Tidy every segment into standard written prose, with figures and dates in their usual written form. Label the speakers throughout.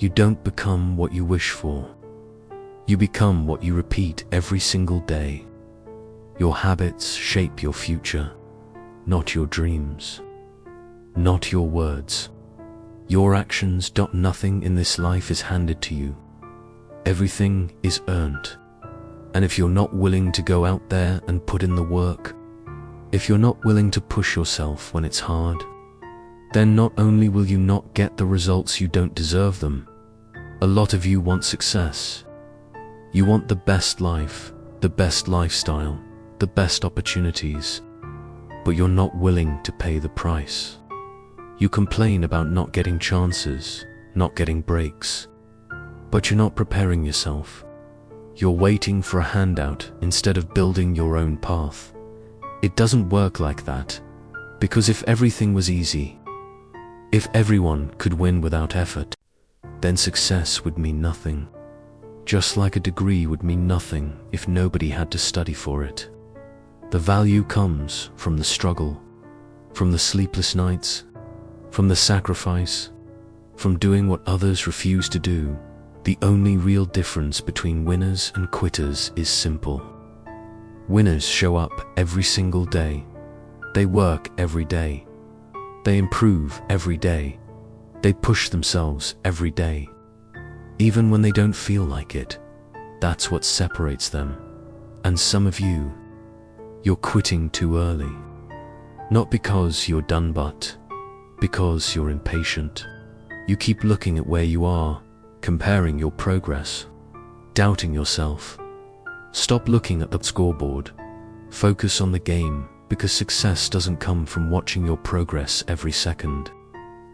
Speaker 1: You don't become what you wish for. You become what you repeat every single day. Your habits shape your future, not your dreams, not your words. Your actions. Nothing in this life is handed to you. Everything is earned. And if you're not willing to go out there and put in the work, if you're not willing to push yourself when it's hard, then not only will you not get the results, you don't deserve them. A lot of you want success. You want the best life, the best lifestyle, the best opportunities, but you're not willing to pay the price. You complain about not getting chances, not getting breaks, but you're not preparing yourself. You're waiting for a handout instead of building your own path. It doesn't work like that, because if everything was easy, if everyone could win without effort, then success would mean nothing. Just like a degree would mean nothing if nobody had to study for it. The value comes from the struggle, from the sleepless nights, from the sacrifice, from doing what others refuse to do. The only real difference between winners and quitters is simple. Winners show up every single day. They work every day. They improve every day. They push themselves every day. Even when they don't feel like it. That's what separates them. And some of you, you're quitting too early. Not because you're done, but because you're impatient. You keep looking at where you are, comparing your progress, doubting yourself. Stop looking at the scoreboard. Focus on the game, because success doesn't come from watching your progress every second.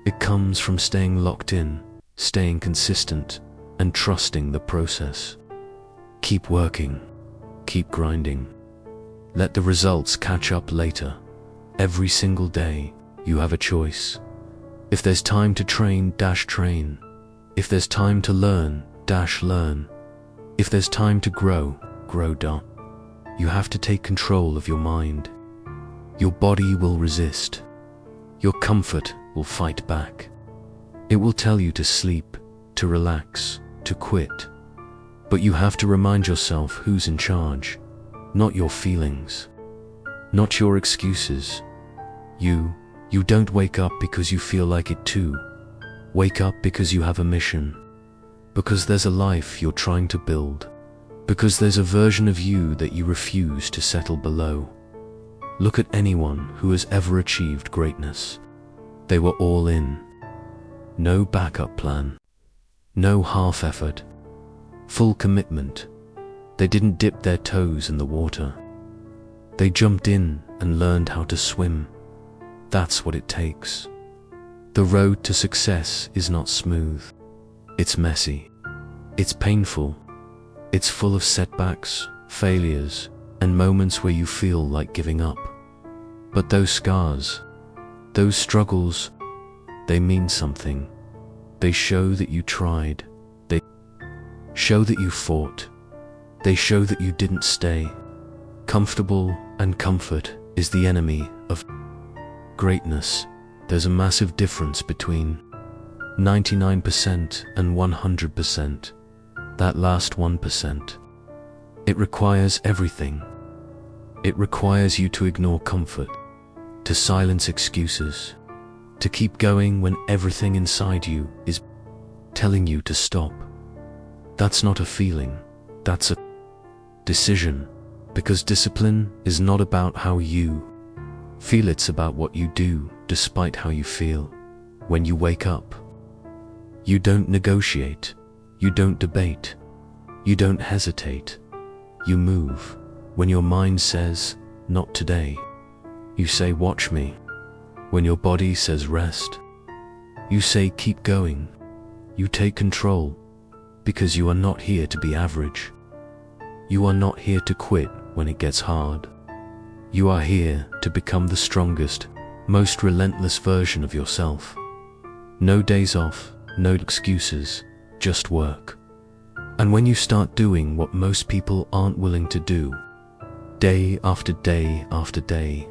Speaker 1: It comes from staying locked in, staying consistent, and trusting the process. Keep working. Keep grinding. Let the results catch up later. Every single day, you have a choice. If there's time to train, train. If there's time to learn, learn. If there's time to grow. You have to take control of your mind. Your body will resist. Your comfort will fight back. It will tell you to sleep, to relax, to quit. But you have to remind yourself who's in charge. Not your feelings. Not your excuses. You don't wake up because you feel like it too. Wake up because you have a mission. Because there's a life you're trying to build. Because there's a version of you that you refuse to settle below. Look at anyone who has ever achieved greatness. They were all in. No backup plan. No half effort. Full commitment. They didn't dip their toes in the water. They jumped in and learned how to swim. That's what it takes. The road to success is not smooth. It's messy. It's painful. It's full of setbacks, failures, and moments where you feel like giving up. But those scars, those struggles, they mean something. They show that you tried. They show that you fought. They show that you didn't stay comfortable, and comfort is the enemy of greatness. There's a massive difference between 99% and 100%. That last 1%. It requires everything. It requires you to ignore comfort, to silence excuses, to keep going when everything inside you is telling you to stop. That's not a feeling, that's a decision, because discipline is not about how you feel, it's about what you do despite how you feel. When you wake up, you don't negotiate, you don't debate, you don't hesitate, you move. When your mind says, not today, you say, watch me. When your body says rest, you say, keep going. You take control, because you are not here to be average. You are not here to quit when it gets hard. You are here to become the strongest, most relentless version of yourself. No days off, no excuses, just work. And when you start doing what most people aren't willing to do, day after day after day,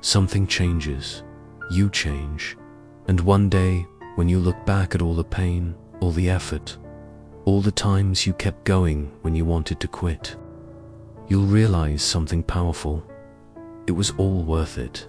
Speaker 1: something changes. You change. And one day, when you look back at all the pain, all the effort, all the times you kept going when you wanted to quit, you'll realize something powerful. It was all worth it.